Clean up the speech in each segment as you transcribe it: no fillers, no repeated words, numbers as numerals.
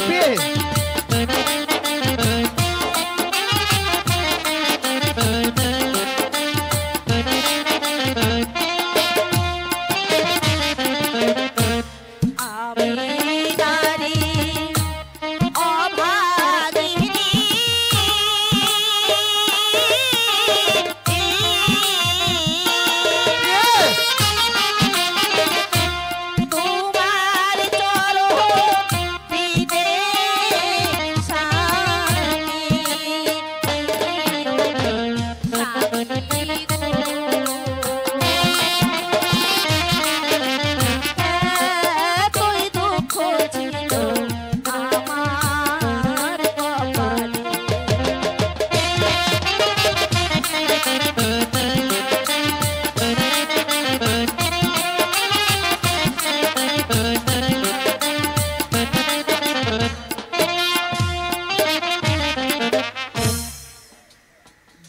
প্রিয়ে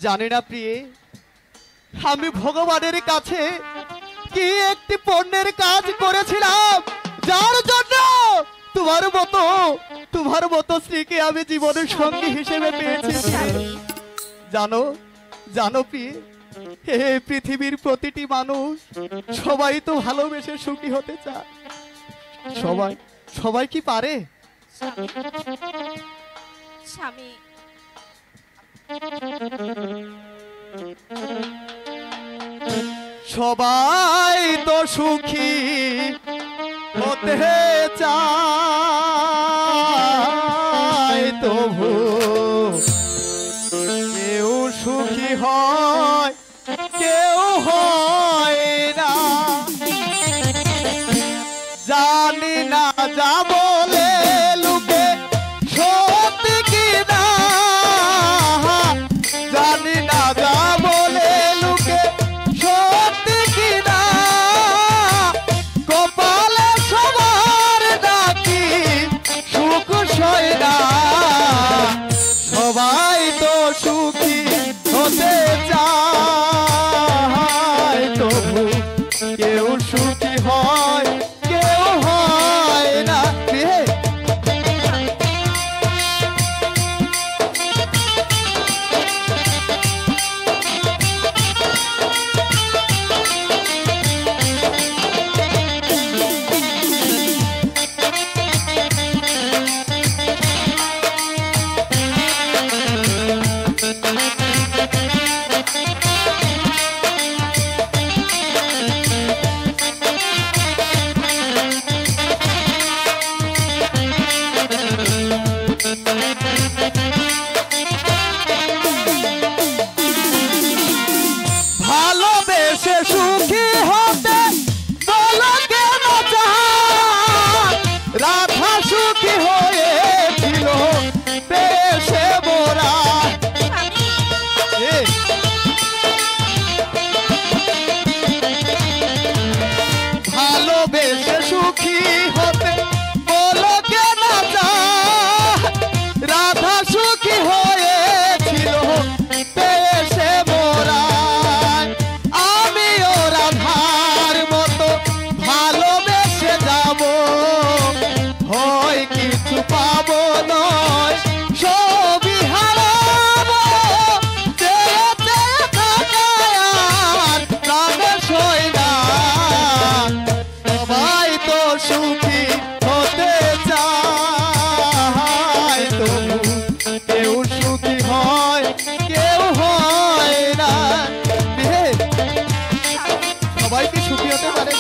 জানি না প্রিয়ে আমি ভগবানের কাছে কি একটি পুণ্যের কাজ করেছিলাম যার জন্য তোমার মতো স্ত্রীকে আমি জীবনের সঙ্গী হিসেবে পেয়েছি। জানো জানো প্রিয়ে এই পৃথিবীর প্রতিটি মানুষ সবাই তো ভালোবেসে সুখী হতে চায়। সবাই সবাই কি পারে? স্বামী সবাই তো সুখী হতে চায়, তবু কেউ সুখী হয় কেউ হয় না। জানি না যা বলে লোকে সত্যি কি না, জানি না যা বলে লোকে সত্যি কি না। কপালে সবার নাকি সুখ সয় না, সবাই তো সুখী হতে চায়, তবু কেউ সুখী হয় কেউ হয় না। ভালোবেসে সুখী হতে বলো কেন চায়, রাধা সুখী হয়েছিল পেশে মোরা। ভালোবেসে সুখী হতে বলো কেন চায়, রাধা সুখী হয়েছিল পেশে মোরা। আমিও রাধার মতো ভালোবেসে যাব, হয় কিছু পাবো নয় সবই হারাবো। চেয়ে চেয়ে থাকায় আর প্রাণে সয় না, সবাই তো সুখী হতে চায়, তবু কেউ সুখী হয় কেউ হয় না। সবাই কি সুখী হতে পারে?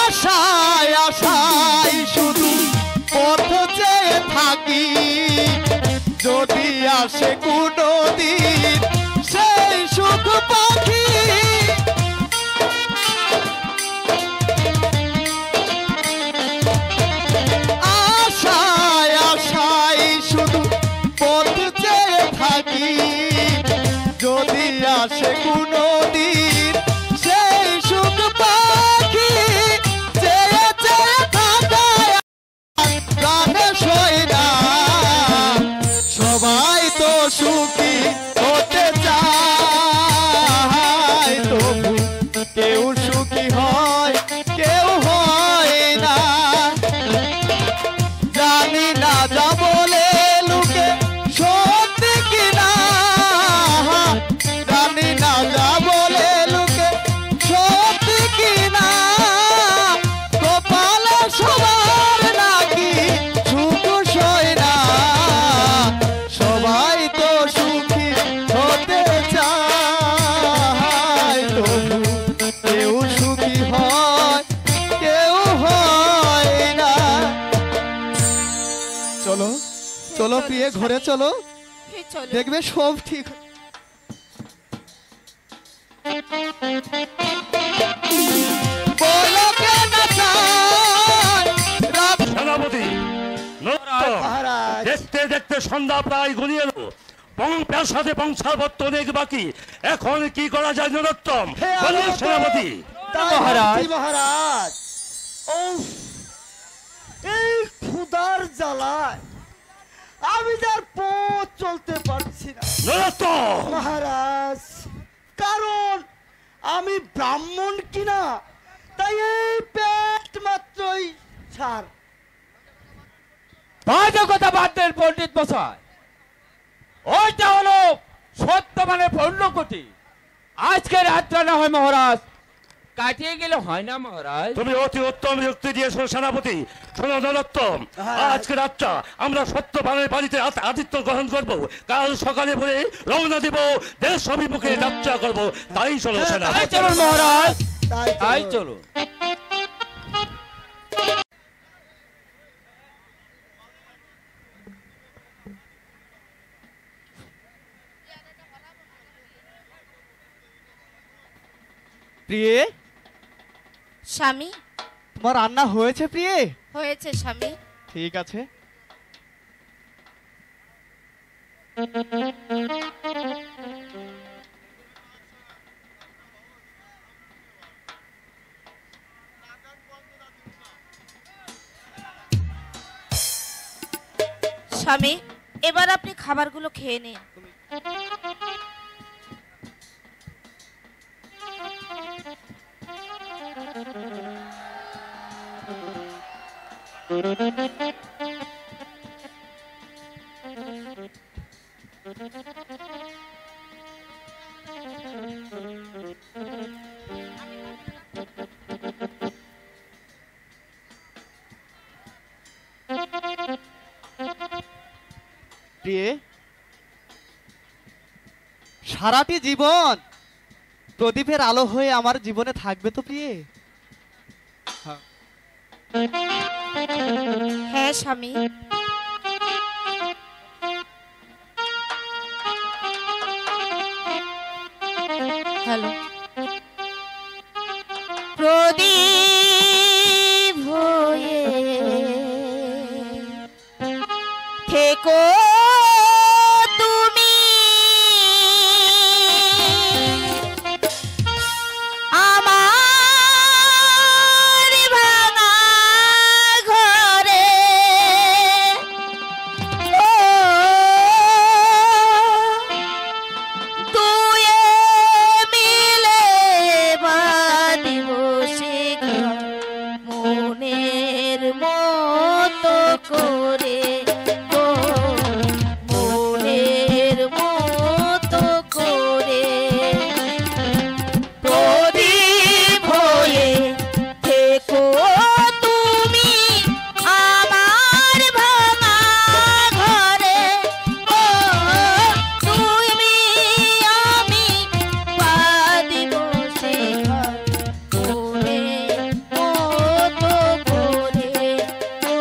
আশায় আশায় শুধু পথ চেয়ে থাকি, যদি আসে কোনো দিন সেই সুখ পাখি। আশায় আশায় চলো চলো প্রিয়ে, ঘরে চলো, চলো। দেখবে সব ঠিক। বলো কেন চাই রাত সেনাপতি দেখতে দেখতে সন্ধ্যা প্রায় ঘনিয়ে এলো, সাথে বংশাবত্ত অনেক বাকি, এখন কি করা যায় নরোত্তম? বলুন সেনাপতি। মহারাজ এই ক্ষুধার জ্বালায় আমি তার পথ চলতে পারছি না নরোত্তম মহারাজ, কারণ আমি ব্রাহ্মণ কিনা, তাই এই পেট মাত্রই ছাড়। বাজে কথা বাদ দেন পণ্ডিত মশাই, ওইটা হলো সত্য মানে পূর্ণকোটি। আজকে রাতটা না হয় মহারাজ কাটিয়ে গেলে হয় না মহারাজ? তুমি অতি উত্তম যুক্তি দিয়েছো সেনাপতি। শোনো নরোত্তম, আজকে রাতটা আমরা সত্যবানের বাড়িতে আতিথ্য গ্রহণ করব, কাল সকালে ভোরে রওনা দেব, দেশ অভিমুখে যাত্রা করব। তাই চলো তাই সেনাপতি। চলুন মহারাজ, তাই তাই চলুন। প্রিয়ে, স্বামী, তোমার রান্না হয়েছে প্রিয়ে? হয়েছে স্বামী। ঠিক আছে। স্বামী, এবার আপনি খাবারগুলো খেয়ে নিন। প্রিয়ে, সারাটি জীবন প্রদীপের আলো হয়ে আমার জীবনে থাকবে তো প্রিয়ে? হ্যাঁ স্বামী। হ্যালো। প্রদীপ হয়ে থেকো তুমি আমার ভাঙা ঘরে, ও দুয়ে মিলে বাঁধিব সে ঘর মনের মতো করে, ও মনের মতো করে। প্রদীপ হয়ে থেকো তুমি আমার ভাঙা ঘরে, ও তুমি আমি বাঁধিব সে ঘর মনের মতো করে, ও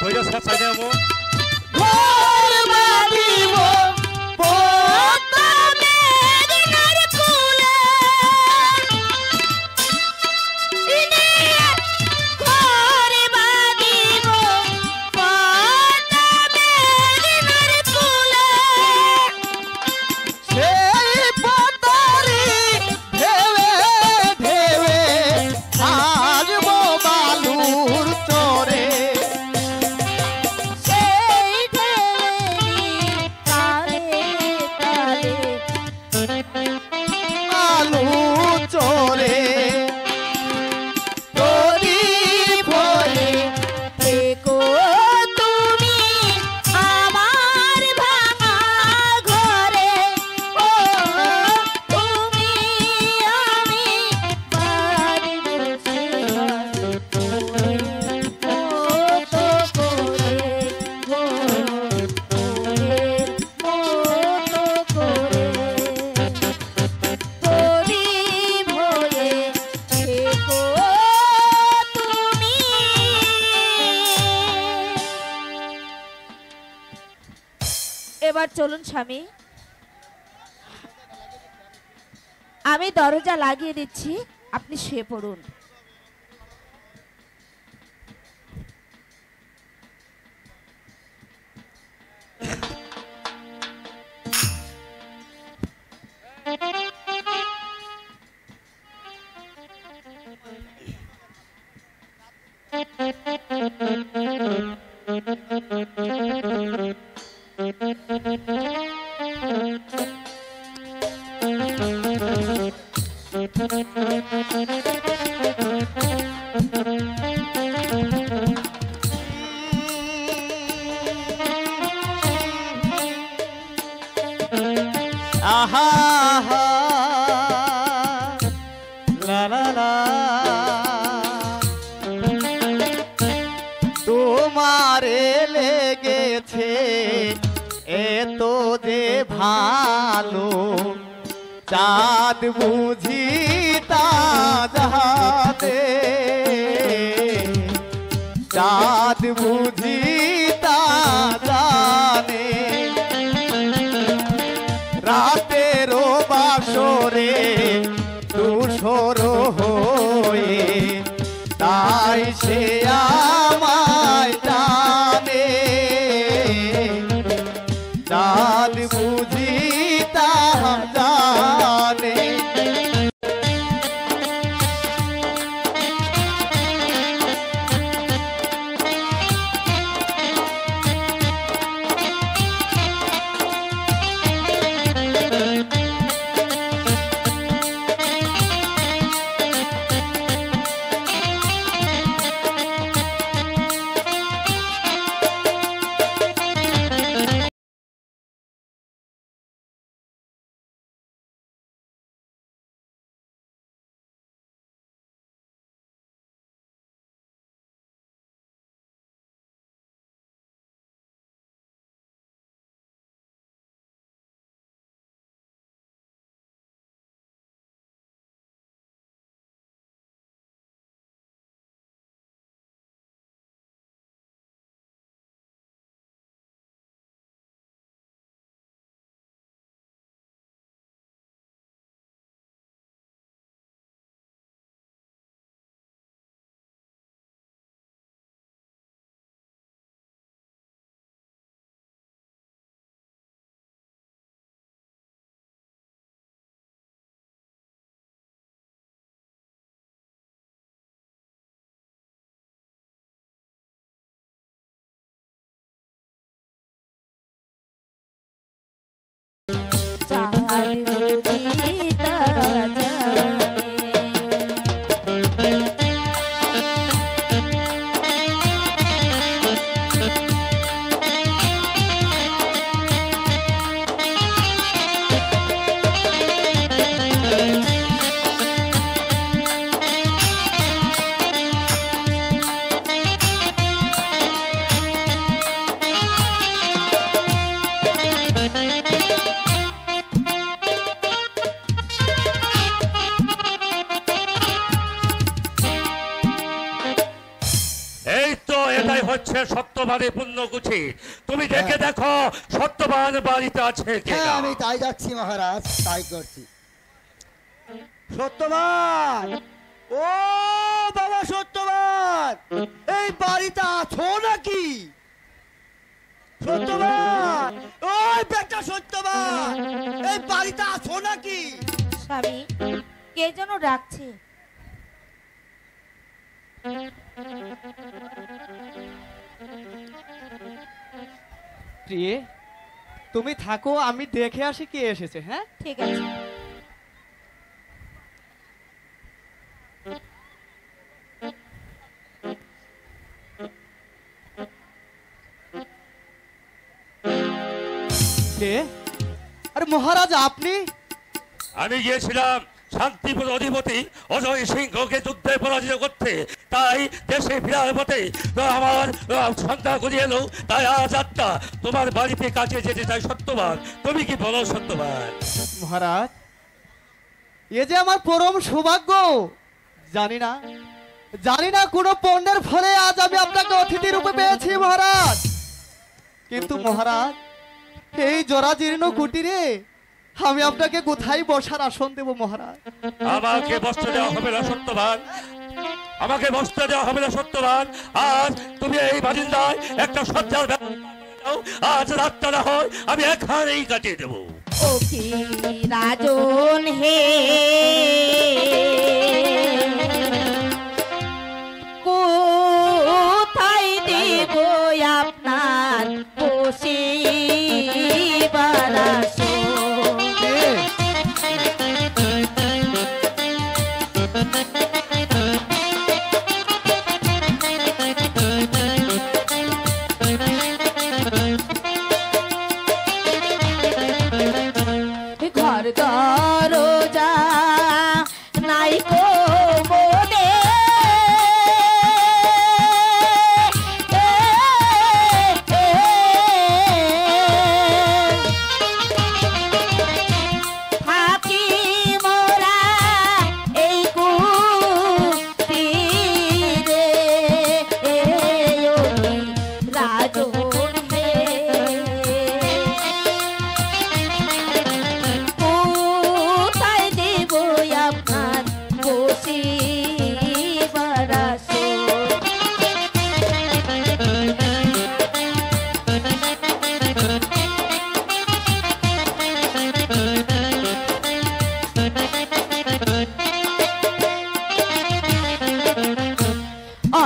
ধৈর্য চাই না ঘর বাঁধিব পদ্মা মেঘনার কূলে। ঘর বাঁধিব পদ্মা মেঘনার কূলে। সেই পতরে ঢেবে ঢেবে আসবো বালুর চরে। সেই ঢেউয়েরই তালে তালে আলু চরে প্রদীপ হয়ে থেকো তুমি আমার ভাঙা ঘরে। ও তুমি আমি বাড়ি বসে মতো করে মতো করে প্রদীপ হয়ে থেকো তুমি। এবার চলুন স্বামী, আমি দরজা লাগিয়ে দিচ্ছি, আপনি শুয়ে পড়ুন। আহা হা লা লা লা তোমারে লেগেছে এত যে ভালো চাঁদ বুঝি তা জানে চাঁদ বুঝি তা জানে রাতেরও বাসরে তুষর হয়ে তাই সে আমায় জানে চাঁদ বুঝি তা জানে এটাই হচ্ছে সত্যবানের পুণ্যকুঠি। তুমি দেখে দেখো সত্যবান বাড়িতে আছে হ্যাঁ কিনা। আমি তাই যাচ্ছি মহারাজ, তাই করছি। সত্যবান, ও বাবা সত্যবান, এই বাড়িতে আছো নাকি? সত্যবান, ওই বেটা সত্যবান, এই বাড়িতে আছো নাকি? স্বামী, কে যেন ডাকছে। প্রিয়ে, তুমি থাকো, আমি দেখে আসি কে এসেছে। হ্যাঁ, ঠিক আছে। কে? আরে মহারাজ, আপনি? আমি গিয়েছিলাম শান্তিপুর অধিপতি অজয় সিংহকে যুদ্ধে পরাজিত করতে, তাই দেশে ফিরার পথে আমার সন্ধ্যা করিয়ে এলো, তাই আজ আটটা তোমার বাড়িতে কাছে যেতে চাই সত্যবান। তুমি কি বলো সত্যবান? মহারাজ, এ যে আমার পরম সৌভাগ্য। জানি না কোনো পণ্যের ফলে আজ আমি আপনাকে অতিথি রূপে পেয়েছি মহারাজ। কিন্তু মহারাজ, এই জরাজীর্ণ কুটিরে আমি আপনাকে কোথায় বসার আসন দেব মহারাজ? আমাকে বস্ত্র দেওয়া হবে না সত্যবান, আমাকে বস্ত্র দেওয়া হবে না সত্যবান। আজ তুমি এই বারিন্দায় একটা সজ্জার ব্যবস্থা করে দাও। আজ রাতটা না হয় আমি এখানেই কাটিয়ে দেবো। ও কি রাজন হে, কোথায় দেব আপনার বসিবার আসন? ঘর দরজা নাই কো মোরে, থাকি মোরা এই কুটিরে, রাজন হে, কোথায় দেব আপনার বসিবার আসন?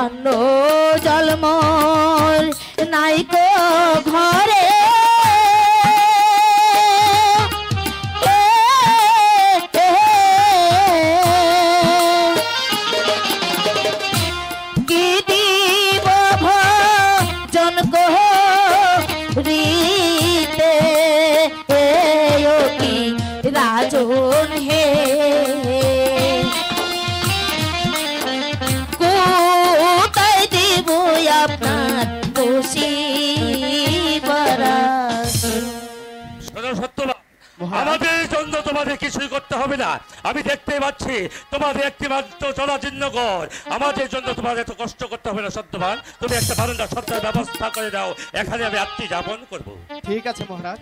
অন্ন জলমল নাই কো ঘরে, কি দিব ভজন করিতে, ও কি রাজন হে, কোথায় দেব আপনার বসিবার আসন? শোনো সত্যবান, আমাদের জন্য তোমাদের কিছুই করতে হবে না। আমি দেখতে পাচ্ছি তোমাদের একটি মাত্র জরাজীর্ণ ঘর, আমাদের জন্য তোমার এত কষ্ট করতে হবে না সত্যবান। তুমি একটা বারান্দা সত্তার ব্যবস্থা করে দাও, এখানে আমি রাত্রি যাপন করবো। ঠিক আছে মহারাজ।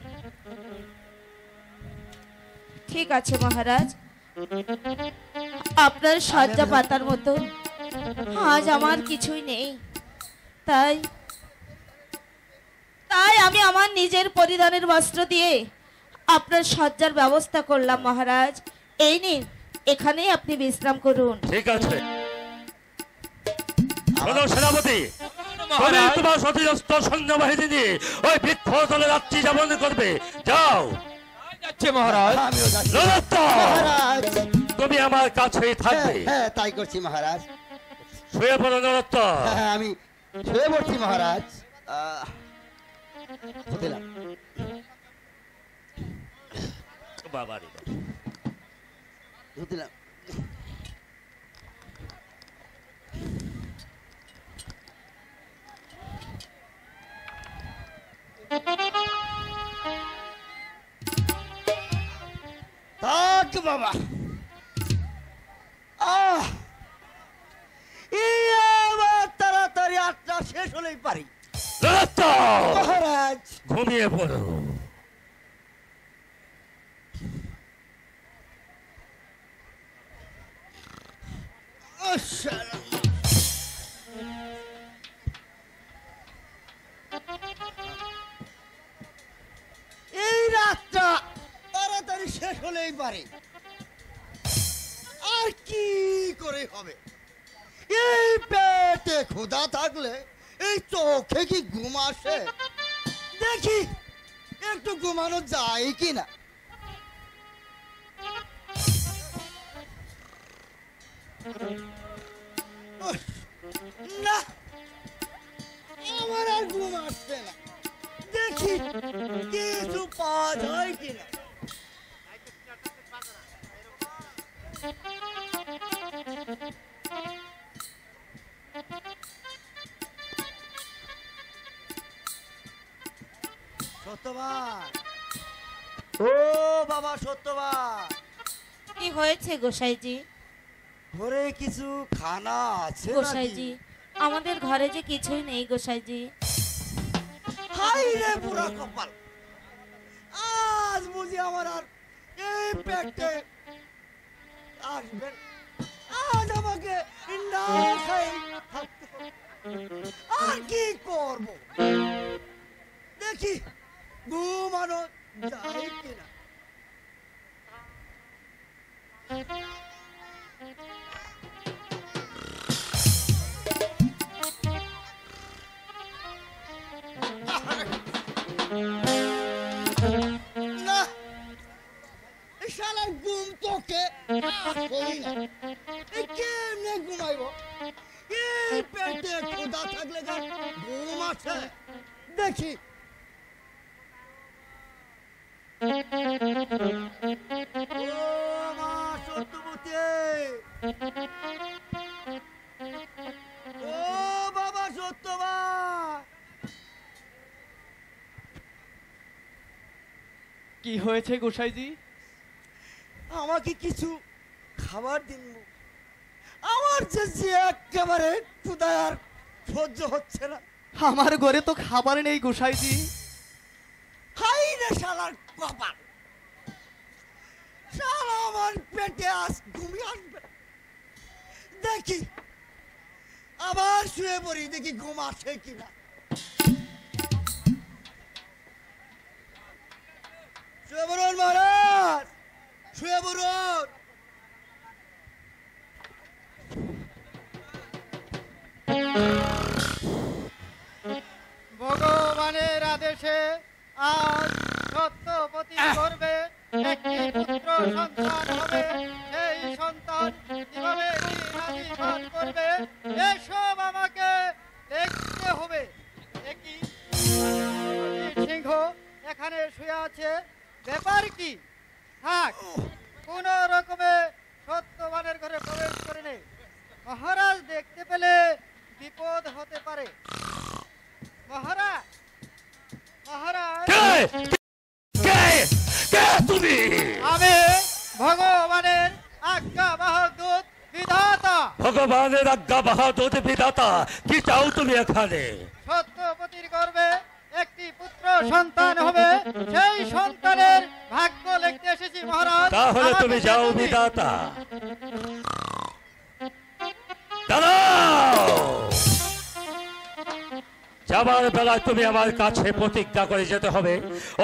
ঠিক আছে মহারাজ, আপনার সজ্জা পাতার মতো আজ আমার কিছুই নেই, তাই আমি আমার নিজের পরিধানের বস্ত্র দিয়ে আপনার সজ্জার ব্যবস্থা করলাম মহারাজ। এই নিন, এখানেই আপনি বিশ্রাম করুন। ঠিক আছে। শোনো সেনাপতি, তুমি মহারাজ, তোমার সতীরস্ত সৈন্যবাহিনী নিয়ে ওই বৃক্ষতলে রাত্রি যাপন করবে। যাও। যাচ্ছে মহারাজ। আমিও যাচ্ছি নরত্ব, মহারাজ। তুমি আমার কাছেই থাকবে। হ্যাঁ তাই করছি মহারাজ। শুয়ে পড়ো নরত্ব। হ্যাঁ আমি শুয়ে পড়ছি মহারাজ। দিলাম। বাবারে দিলাম। থাক বাবা। এই আবার তাড়াতাড়ি আটটা শেষ হলে হলেই পারি। নরোত্তম, মহারাজ ঘুমিয়ে পড়ো। এই রাতটা তাড়াতাড়ি শেষ হলেই পারে। আর কি করে হবে? এই পেটে ক্ষুধা থাকলে এই চোখে কি ঘুম আসে? দেখি একটু ঘুমানো যায় কিনা। না, আমার আর ঘুম আসছে না। দেখি কিছু পাওয়া যায় কিনা। সত্যবান, ও বাবা সত্যবান, কি হয়েছে গোসাইজি? ঘরে কিছু খানা আছে গোসাইজি, আমাদের ঘরে যে কিছুই নেই গোসাইজি। হাই রে পুরা কপাল, আজ বুঝি আমার আর এই পেটে আসবে। আজ আমাকে না খাই থাকতে হবে। আর কি করব? দেখি ঘুমানো যায় কিনা। না, এই শালার ঘুম তোকে আসেই না। এই কেমনে ঘুমাইব? এই পেটে ক্ষুধা থাকলে কার ঘুম আসে? দেখি ও মা সত্যবতী, ও বাবা সত্যবান, কি হয়েছে গোসাইজি? আমাকে কিছু খাবার দিন। আমার যে একেবারে ক্ষুধায় আর সহ্য হচ্ছে না। আমার ঘরে তো খাবার নেই গোসাইজি। হাই রে শালার কপাল, শালা আমার পেটে আজ ঘুমিয়ে আসবে। দেখি আবার শুয়ে পড়ি, দেখি ঘুম আসে কিনা। শুয়ে পড়ুন মহারাজ, শুয়ে পড়ুন। ভগবানের আদেশে আজ সত্যবতী গর্ভে একটি পুত্র সন্তান হবে। সেই সন্তান কিভাবে দিন করবে এসব আমাকে দেখতে হবে। একই সিংহ এখানে শুয়ে আছে, ব্যাপার কি? থাক, কোন রকমে সত্যবানের ঘরে প্রবেশ করে নেই। মহারাজ দেখতে পেলে বিপদ হতে পারে। মহারাজ, মহারাজ, তুমি আমি ভগবানের আজ্ঞাবাহক দূত বিধাতা। ভগবানের আজ্ঞা বাহাদুর বিধাতা, কি চাও তুমি এখানে? সত্যবতীর গর্ভে একটি পুত্র সন্তান হবে, সেই সন্তানের ভাগ্য লিখতে এসেছি মহারাজ। তাহলে আমাকে তুমি যাও যেতে দিন। বিধাতা। দাঁড়াও, যাবার বেলায় তুমি আমার কাছে প্রতিজ্ঞা করে যেতে হবে।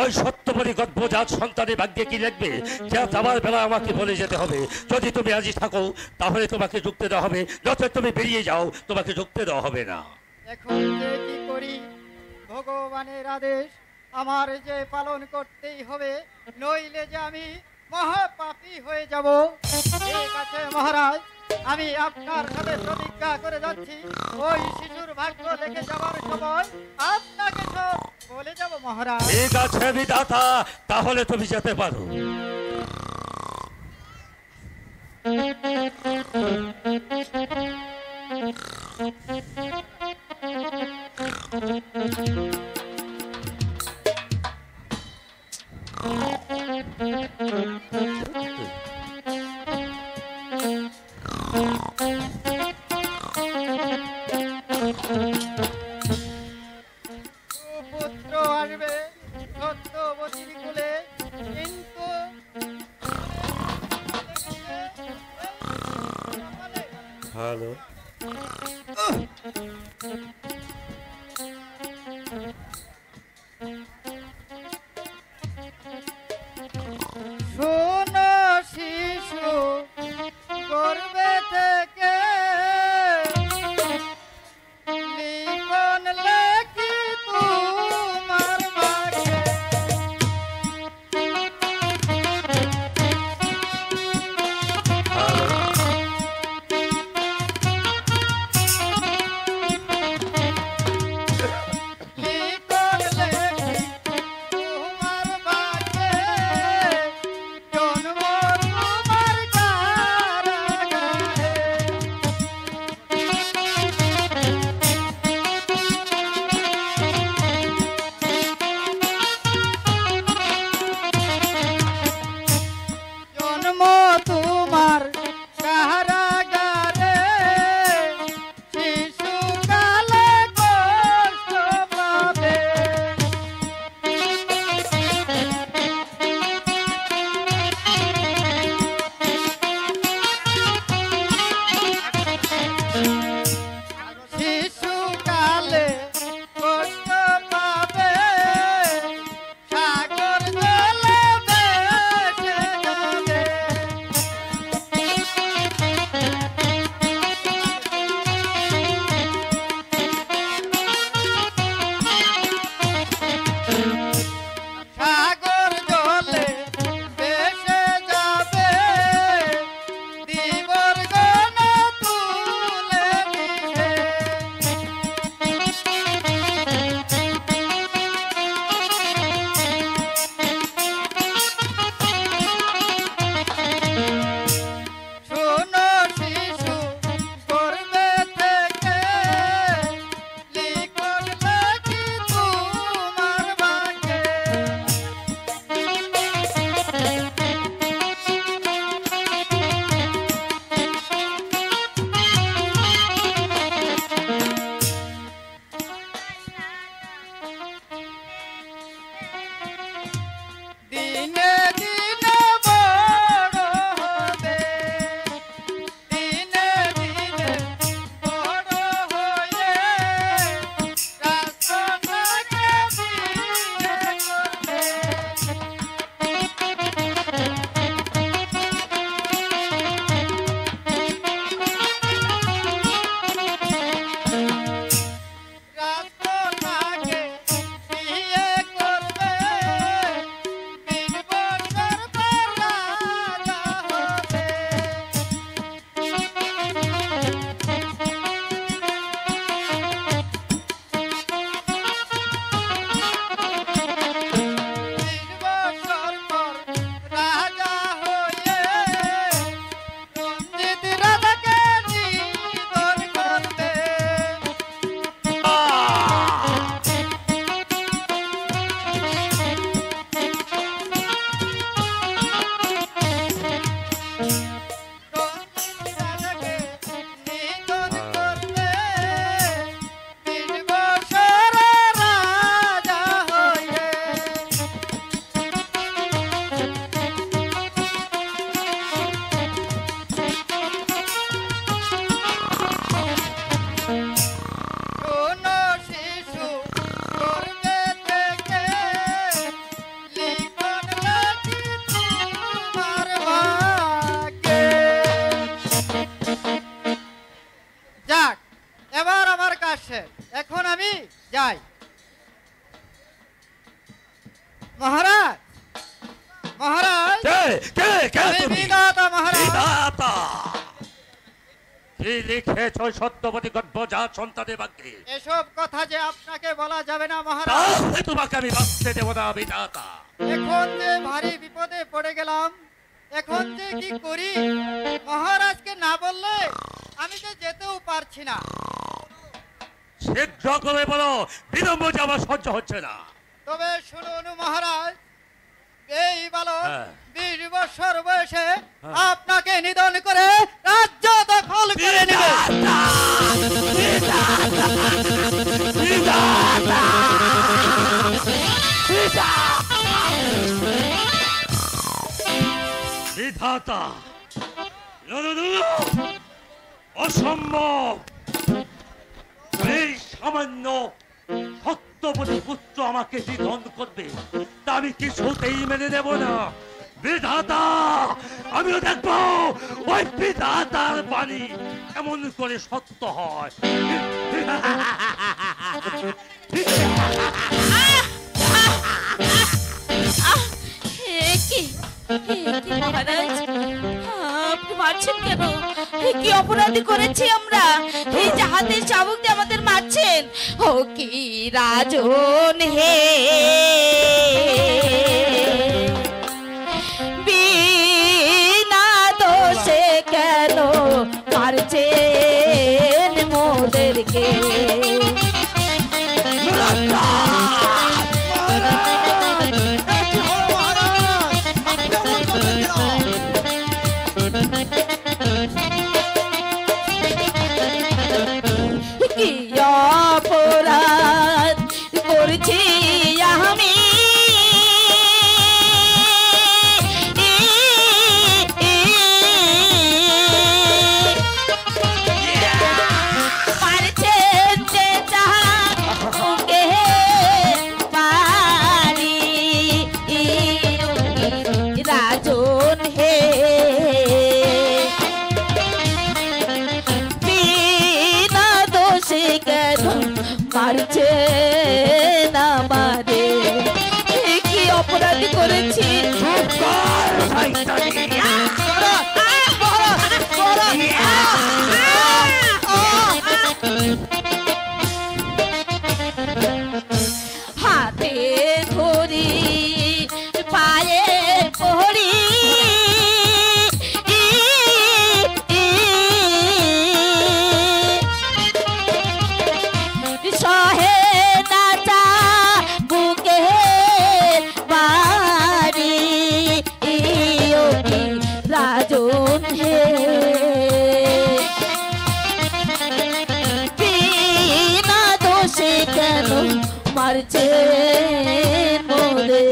ওই সত্যবতী গর্ভজাত সন্তানের ভাগ্যে কি লিখবে যা যাবার বেলায় আমাকে বলে যেতে হবে। যদি তুমি আজই থাকো তাহলে তোমাকে ঢুকতে দেওয়া হবে, নচেত তুমি বেরিয়ে যাও, তোমাকে ঢুকতে দেওয়া হবে না। এখন যে কি করি? ভগবানের আদেশ আমার যে পালন করতেই হবে, নইলে যে আমি মহাপাপী হয়ে যাব। ঠিক আছে মহারাজ, আমি আপনার সাথে প্রতিজ্ঞা করে যাচ্ছি। ওই শিশুর ভাগ্য লিখে যাবার সময় আপনাকে সব বলে যাব মহারাজ। ঠিক আছে বিধাতা, তাহলে তুমি যেতে পারো। আসছেন, এখন আমি যাই। মহারাজ, মহারাজ, কে কে কে আমি তুমি বিধাতা মহারাজ। বিধাতা কি লিখেছ সত্যবতী গর্ভজাত সন্তানের ভাগ্যে? এসব কথা যে আপনাকে বলা যাবে না মহারাজ। তাহলে তোমাকে আমি বাঁচতে দেব না বিধাতা। এখন যে ভারী বিপদে পড়ে গেলাম, এখন যে কি করি মহারাজকে না বললে আমি যে যেতেও পারছি না। শীঘ্র করে বলো, বিলম্ব যে আমার সহ্য হচ্ছে না। তবে শুনুন মহারাজ, এই বালক হ্যাঁ। 20 বছর বয়সে আপনাকে নিধন করে রাজ্য দখল করে নেবে। বিধাতা অসম্ভব। এই সামান্য সত্যবতী পুত্র আমাকে নিধন করবে, তা আমি কিছুতেই মেনে নেব না। বিধাতা, আমিও দেখবো ওই বিধাতার বাণী এমন করে সত্য হয়। মহারাজ, আপনি মারছেন কেন? কি অপরাধী করেছি আমরা? এই যে হাতের চাবুক দিয়ে আমাদের মারছেন। ও কি রাজন হে, বিনা দোষে কেন মারছেন মোদেরকে? কি অপরাধ করছি আমি? পারছেন যে যাহাকে পারি রাজন হে, বিনা দোষে কেন মারছে না মারে? কি অপরাধী করেছি? হাতে ধরি পায়ে পড়ি সহে নাচা বুকে বাড়ি রাজন হে, বিনা দোষে কেন মারছে মোরে?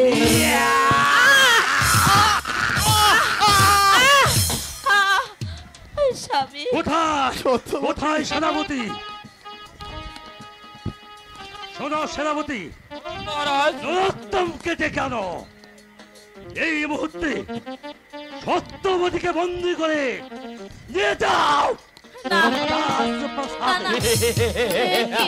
স্বামী, কোথায় সত্যবতী। কোথায় সেনাপতি? শোনো সেনাপতি, মহারাজ, নরোত্তমকে ডেকে আনো। এই মুহূর্তে সত্যবতীকে বন্দি করে নিয়ে যাও না, রাজপ্রাসাদে। না,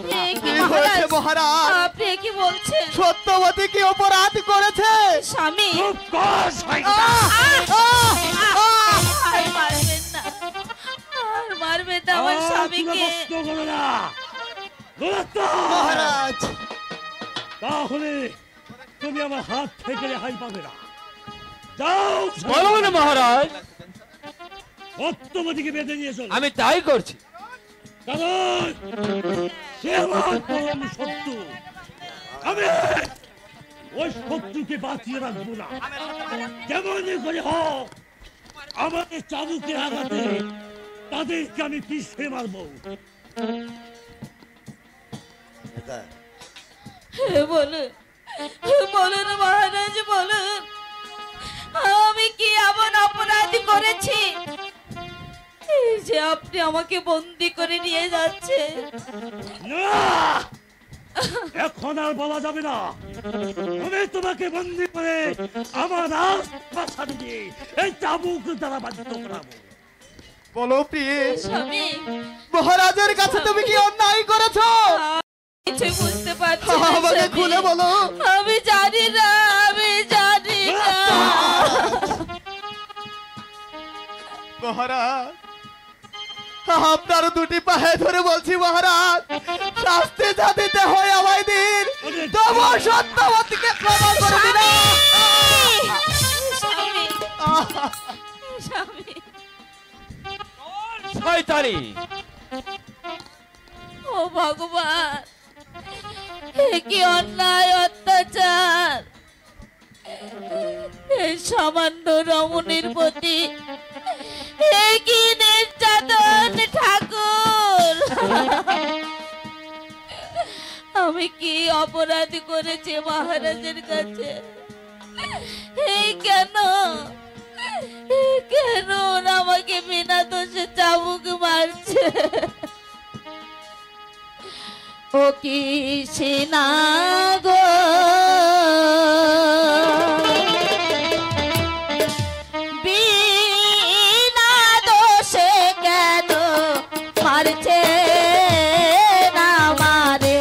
কি কি মহারাজ, হয়েছে মহারাজ? আপনি কি বলছেন? সত্যবতী কি অপরাধ করেছে? স্বামী, চুপ কর, শয়তান। আর মারবেন না, আর মারবেন না আমার আর স্বামীকে। তুমি কষ্ট করো না। নরোত্তম, মহারাজ, তাহলে তুমি আমার হাত থেকে রেহাই পাবে না। যাও, বলুন মহারাজ, সত্যবতীকে বেঁধে নিয়ে চলো। আমি তাই করছি। কারণ সে আমার পরম শত্রু। আমি ওই শত্রুকে বাঁচিয়ে রাখবো না। যেমন করে হোক আমাকে চাবুকের আঘাতে তাদেরকে আমি পিছিয়ে মারবো। বলুন, বলুন মহারাজ, বলুন আমি কি এমন অপরাধী করেছি এই যে আপনি আমাকে বন্দি করে নিয়ে যাচ্ছে? না, এখন আর বলা যাবে না। আমি তোমাকে বন্দি করে আমার রাজপ্রাসাদে দিয়ে এই চাবুক দ্বারা বাধ্য করাবো। বলো প্রিয়ে, স্বামী, মহারাজের কাছে তুমি কি অন্যায় করেছো? কিছুই বুঝতে পারছি না আমাকে স্বামী। খুলে বলো। আমি জানি না, আমি জানি না। মহারাজ, আপনার দুটি পায়ে ধরে বলছি মহারাজ, শাস্তি যা দিতে হয় আমায় দিন, তবু সত্যবতীকে ক্ষমা করে দিন। স্বামী, স্বামী, শয়তানি ও ভগবান, এ কি অন্যায় অত্যাচার! এই সামান্য রমণীর প্রতি এ কি নির্যাতন ঠাকুর! আমি কি অপরাধী করেছি মহারাজের কাছে? এই কেন ওরা আমাকে বিনা দোষে চাবুক মারছে? ও কি সেনা গো, বিনা দোষে কেন মারছে না মারে?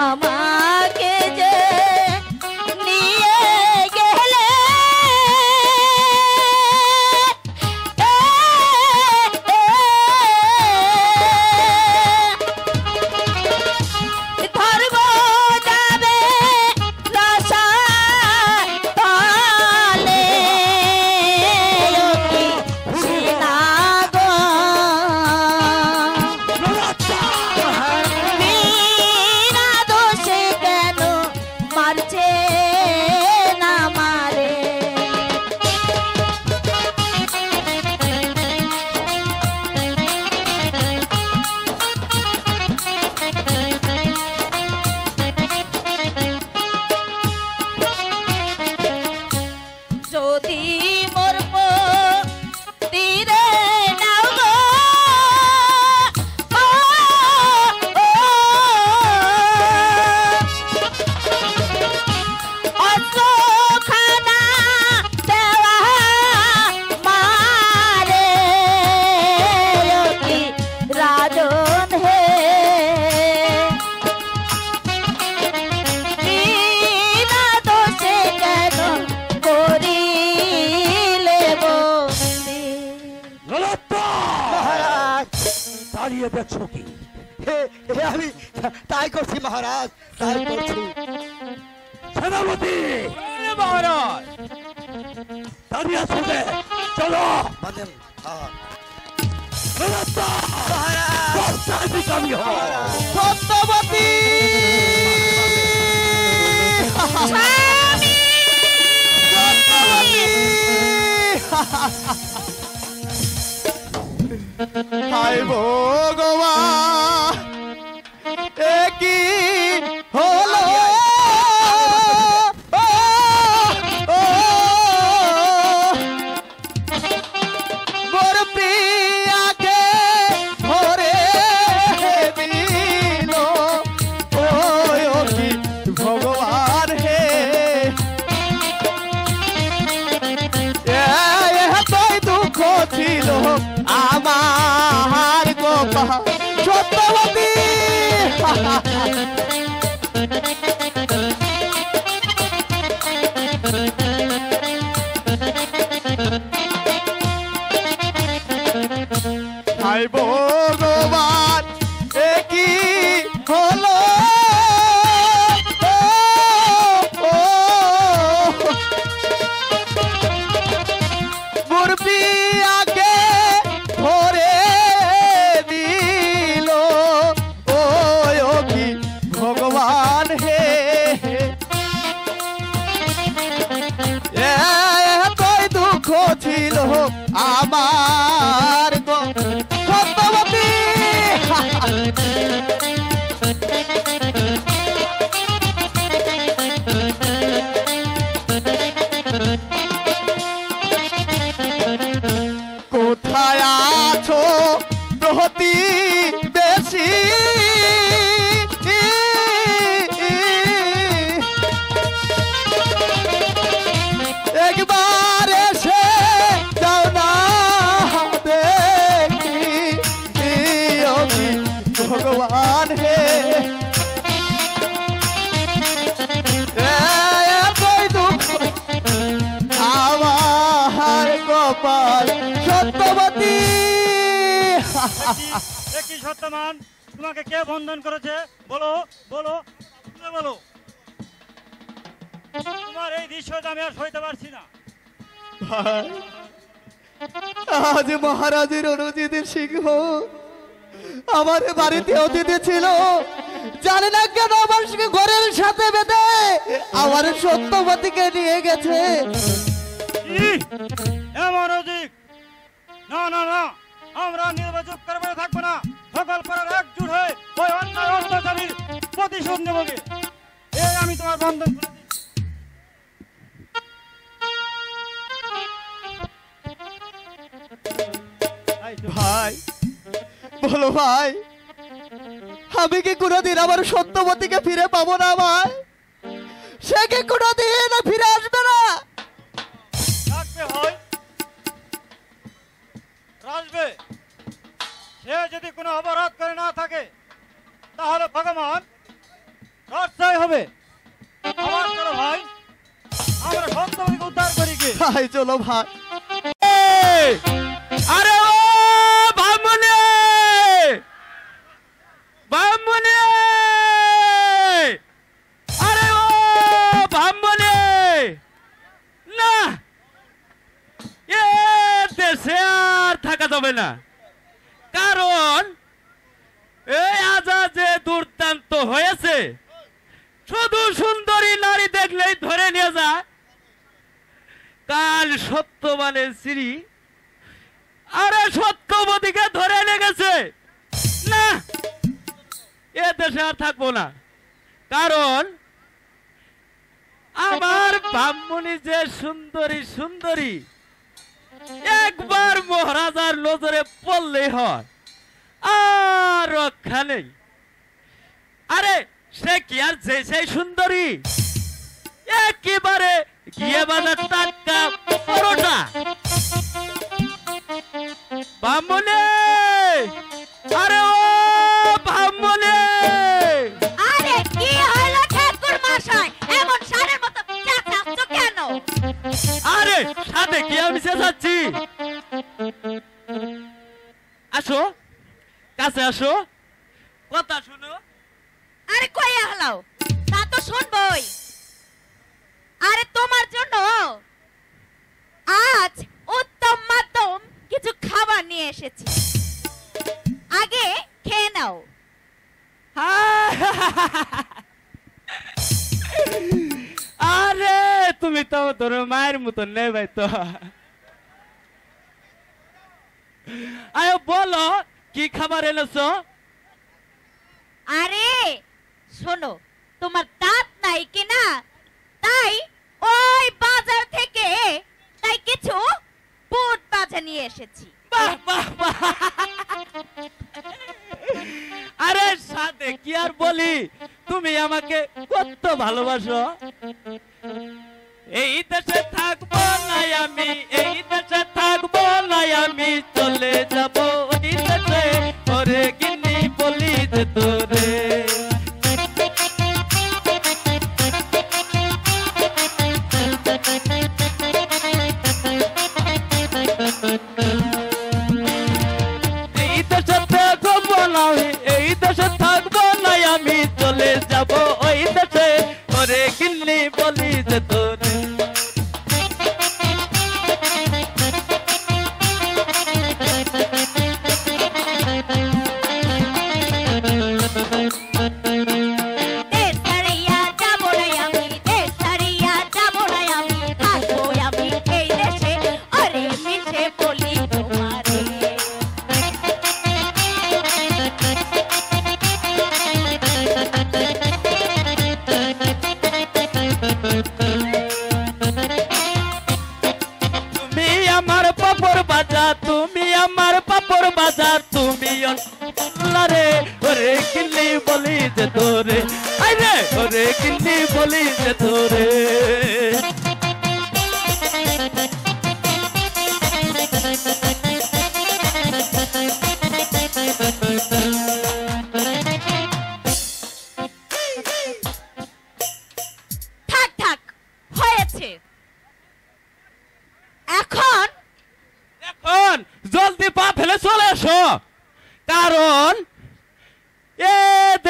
আমাকে যে নিয়ে গেলে ধর্ম যাবে রসায় তলে, সেনা গো, বিনা দোষে কেন মারছে না মারে? যদি মোর তীরে নাও গো, ও, ও, অস্ত্রখানা দেওয়া মারে, কি রাজন হে, বিনা দোষে কেন করিলে বন্দি? মহারাজ, দাঁড়িয়ে দেখছো কি? আমি তাই করছি মহারাজ, তাই করছি। সেনাপতি মহারাজ, দাঁড়িয়ে আছো যে? চলো বাদেন, আমি হও। সত্যবতী, স্বামী! হায় ভগবান, এ কি হলো? ও, ও, মোর প্রিয়াকে ধরে দিল, ও কি ভগবান হে, এতই দুঃখ ছিল আমার গোপাল। সত্যবতী, হায় ভগবান, এ কি হলো? ও, ও, মোর প্রিয়াকে ধরে দিল, ও কি ভগবান হে, এতই দুঃখ ছিল আমার গো। সত্যবতী, কোথায় আছো প্রতি বেশি? ভগবান হে এতই দুঃখ আমার কপাল সত্যবতী। কি সত্যমান, তোমাকে কে বন্ধন করেছে? বলো বলো বলো। তোমার এই দৃশ্য আমি আর সইতে পারছি না। ভাই, আজ মহারাজের অনুজিত সিংহ আমার বাড়িতে অতিথি ছিল, জানি না কেন আমার সঙ্গে ঘরের সাথে বেঁধে আমার সত্যবতীকে নিয়ে গেছে। এমন অধিক না না না, আমরা নির্বাচক করবে থাকবো না। সকল পাড়ার একজুট হয়ে ওই অন্যায় অত্যাচারীর প্রতিশোধ নেবগে। এই আমি তোমার বন্ধন করে দিচ্ছি। ভাই বলো ভাই, আমি কি কোনোদিন আমার সত্যবতীকে ফিরে পাবো না? ভাই, সে কি কোনোদিন ফিরে আসবে না? থাকবে হয় আসবে। সে যদি কোনো অপরাধ করে না থাকে তাহলে ভগবান রক্ষাই হবে। আমার চলো ভাই, আমরা সত্যবতীকে উদ্ধার করি কি। ভাই চলো ভাই। আরে ও বামুনে বামুনে, আরে ও বামুনে, না এ দেশে আর থাকা যাবে না, কারণ এই আজা যে দুর্দান্ত হয়েছে, শুধু সুন্দরী নারী দেখলেই ধরে নিয়ে যায়। কাল সত্যবানের স্ত্রী আরে সত্যবতীকে ধরে লেগেছে। না, এ দেশে আর থাকবো না, কারণ আমার ব্রাহ্মণী যে সুন্দরী সুন্দরী, একবার মহারাজার নজরে পড়লেই হয়, আর রক্ষা নেই। আরে সে কি আর যে সেই সুন্দরী, একেবারে গিয়ে বাজার টাটকা পরোটা। বামুনে, আরে ও বামুনে, আরে কি হলো ঠাকুর মশাই, এমন সারের মতো চেঁচাচ্ছ কেন? আরে সাথে কি আমি চেঁচাচ্ছি? আসো, কাছে আসো, কথা শুনো। আরে কই হলো, তা তো শুনবই। আরে তোমার জন্য আজ উত্তম মাধ্যম কিছু খাবার নিয়ে এসেছি, আগে খেয়ে নাও। আরে তুমি তো তোর মায়ের মতন নেই ভাই তো। আরে বলো কি খাবার এনেছো? আরে শোনো, তোমার দাঁত নাই কিনা, তাই ওই বাজার থেকে তাই কিছু বুট ভাজা নিয়ে এসেছি। বাহ বাহ বাহ। আরে সাথে কি আর বলি, তুমি আমাকে কত ভালোবাসো। এই দেশে থাকবো না আমি, এই দেশে থাকবো না আমি, চলে যাব ওই দেশে, ওরে গিন্নি বলি যে তোরে। এই দেশে থাকবো না আমি, এই দেশে থাকবো না আমি, চলে যাব ওই দেশে, ওরে গিন্নি বলি যে তোরে। দেশ ছাড়িয়া যাবো না আমি, দেশ ছাড়িয়া যাবো না আমি, থাকবো আমি এই দেশে, ওরে মিশে বলি তোমারে। তুমি আমার পাপড় বাজা, তুমি আমার পাপড় বাজা, তুমি রে, ওরে কিল্লি বলি যে তোরে, আরে ওরে কিল্লি বলি যে তোরে।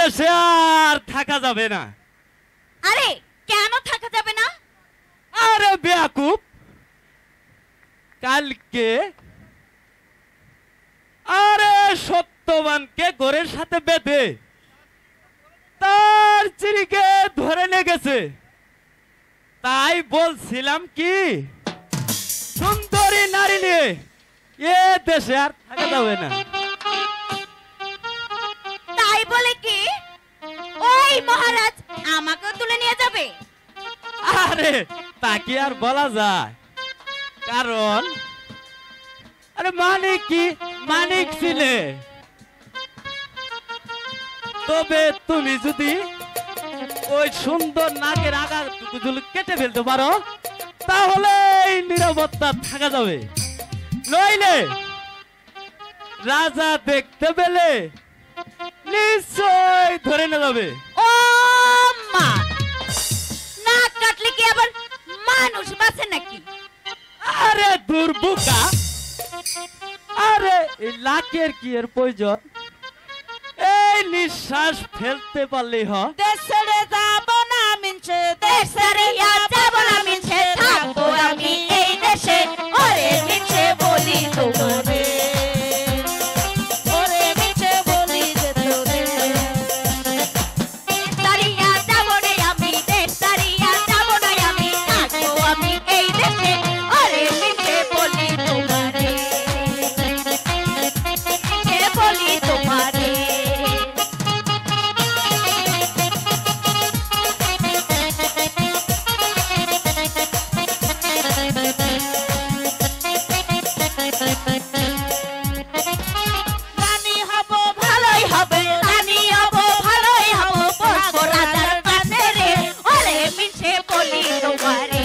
দেশে আর থাকা যাবে না। আরে কেন থাকা যাবে না? আরে বেয়াকুব, কালকে আরে সত্যবানকে ঘরের সাথে বেঁধে তার চিরিকে ধরে নিয়ে গেছে। তাই বলছিলাম কি, সুন্দরী নারী নিয়ে এ দেশে আর থাকা যাবে না। তাই বলে কি ওই মহারাজ আমাকে তুলে নিয়ে যাবে? আরে তা কি আর বলা যায়, কারণ আরে মানিক কি মানিক ছিলে। তবে তুমি যদি ওই সুন্দর নাকের আগার কেটে ফেলতে পারো তাহলে এই নিরাপত্তা থাকা যাবে, নইলে রাজা দেখতে পেলে নিশ্চয় ধরে নিয়ে যাবে। ও মা, নাক কাটলে কি আবার মানুষ বাঁচে নাকি? আরে দুর্বোকা, আরে এই লাকের কি এর প্রয়োজন? এই নিঃশ্বাস ফেলতে পারলেই হয়। দেশে যাব না মিনছে, দেশে যাব না মিনছে, থাকবো আমি এই দেশে। ওরে মিনছে বলি তোমারে, ওরে মিনছে বলি যে তোরে। দেশারিয়া যাব না আমি, দেশারিয়া যাব না আমি, থাকবো আমি এই দেশে। ওরে মিনছে বলি তোমারে, মিনছে বলি তোমারে। রানী হব ভালোই হবে, রানী হব ভালোই হব, বলবো রাজার কানে রে। ওরে মিছে বলি তোমারে,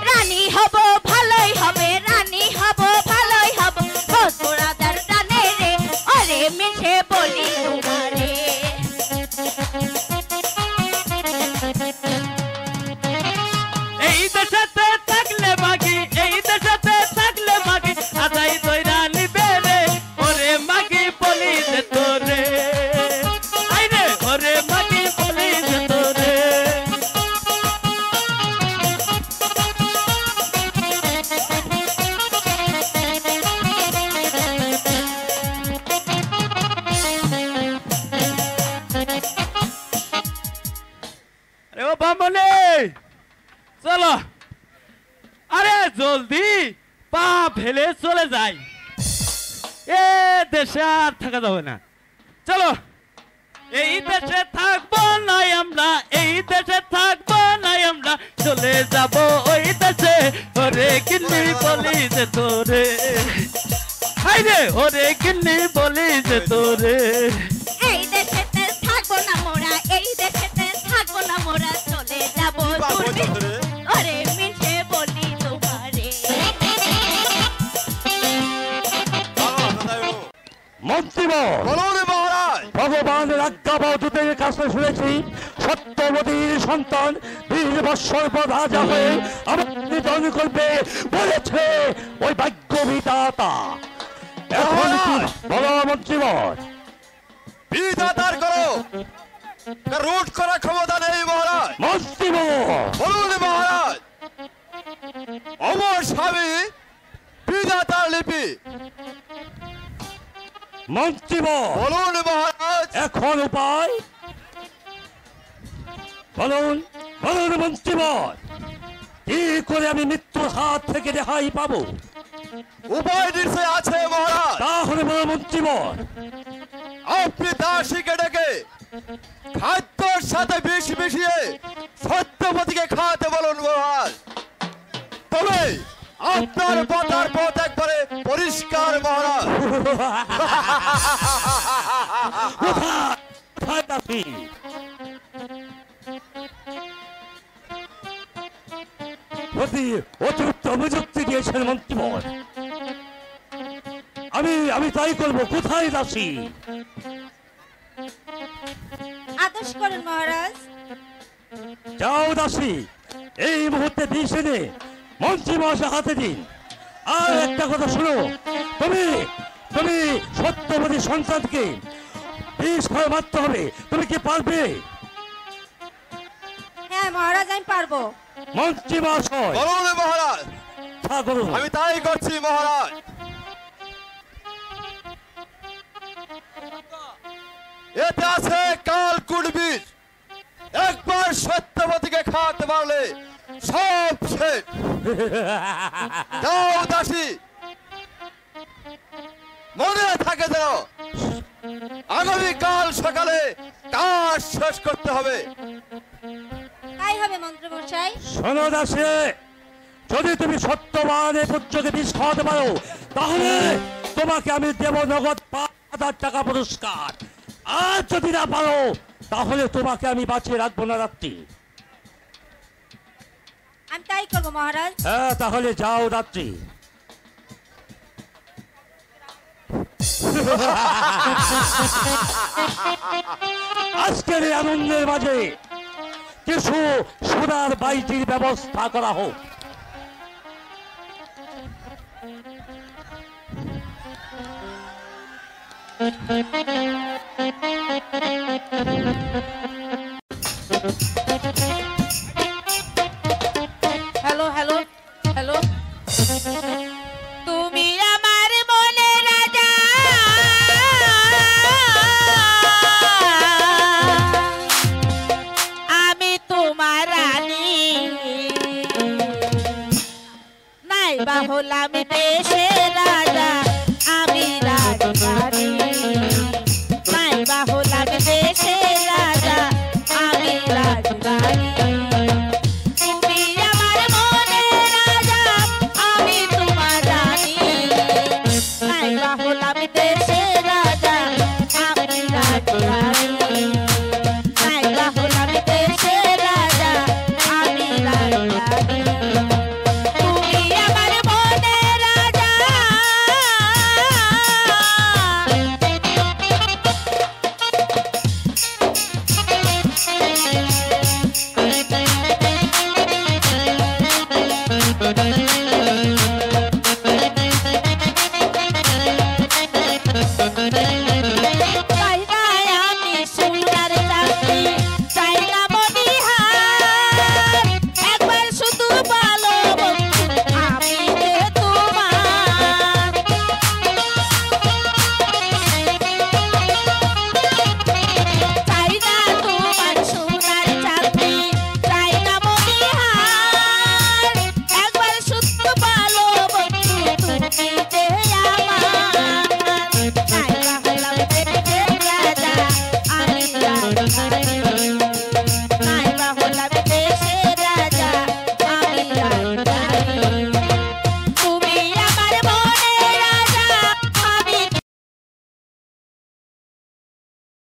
রানী হব ভালোই হবে, রানী হব ভালোই হব, বলবো রাজার কানে রে। ওরে মিছে বলি তোমারে। এই দেশেতে থাকলে মাগি, এই দেশেতে থাকলে মাগি, আজাই দইরা নিবে রে। ওরে মাগি বলি যে তোরে, আইরে ওরে মাগি বলি যে তোরে। আরে ও বামনে, চলো, আরে জলদি পা ফেলে চলে যাই, এ দেশে আর থাকা যাবে না। চলো, এই দেশে থাকবো নাই আমরা, এই দেশে থাকবো নাই আমরা, চলে যাব ওই দেশে। ওরে কিন্নি বলি যে তোরে, হাইরে ওরে কিন্নি বলি যে তোরে। এই দেশেতে থাকবো না মোরা, এই দেশেতে থাকবো না মোরা, চলে যাব দূরে। ওরে মিছে বলি তোমারে। মন্ত্রীবর, বলুন মহারাজ। ভগবানের আজ্ঞাবহদূতের কাছে শুনেছি সত্যবতীর সন্তান 20 বৎসর পর রাজা হয়ে আমার নিধন করবে বলেছে ওই ভাগ্য বিধাতা। এখন কি বলো মন্ত্রীবর? বিধাতার করো রুট করা ক্ষমতা নেই মহারাজ। মন্ত্রীবর, বলুন মহারাজ। অমর স্বামী বিধাতার লিপি। মন্ত্রীবর, বলুন মহারাজ। এখন উপায় বলুন, বলুন মন্ত্রীবর, কি করে আমি মৃত্যুর হাত থেকে রেহাই পাবো? উপায় নিশ্চয় আছে মহারাজ। তাহলে বলো মন্ত্রীবর। আপনি দাসীকে ডেকে খাদ্যর সাথে বিষ মিশিয়ে সত্যবতীকে খাওয়াতে বলুন মহারাজ। তবে আপনার পথার পথ একবারে পরিষ্কার মহারাজ। কোথায় দাসী? অতিরিক্ত অভিযুক্তি দিয়েছেন মন্ত্রীবর। আমি তাই করবো। কোথায় দাসী? আদেশ আদেশ করেন মহারাজ। যাও দাসী, এই মুহূর্তে বিষ এনে মন্ত্রী মহাশয় হাতে দিন। আর একটা কথা শুনো, তুমি তুমি সত্যবতী সন্তানকে বিষ খাওয়া মারতে হবে। তুমি কি পারবে? হ্যাঁ মহারাজ, আমি পারবো। মন্ত্রী মহাশয় বলুন মহারাজ। তা করুন। আমি তাই করছি মহারাজ। এতে আছে কাল কুড়বির। একবার সত্যবতীকে খাওয়াতে পারলে সব শেষ। যাও দাসী, মনে থাকে যেন আগামীকাল সকালে কাজ শেষ করতে হবে। তাই হবে মন্ত্রী মশাই। শোনো দাসী, যদি তুমি সত্যবান পুত্রকে বিষ খাওয়াতে পারো তাহলে তোমাকে আমি দেব নগদ ৫,০০০ টাকা পুরস্কার। আর যদি না পারো তাহলে তোমাকে আমি বাঁচিয়ে রাখবো না রাত্রি। আমি তাই করবো মহারাজ। হ্যাঁ, তাহলে যাও রাত্রি। আজকের এই আনন্দের মাঝে কিছু সোনার বাইটির ব্যবস্থা করা হোক। হ্যালো হ্যালো হ্যালো, তুমি আমার মনে রাজা, আমি তোমার রানী, নাই বা হলাম দেশের রাজা, আমি রাজধানী, নাই বা হলাম দেশের রাজা, আমি রাজধানী।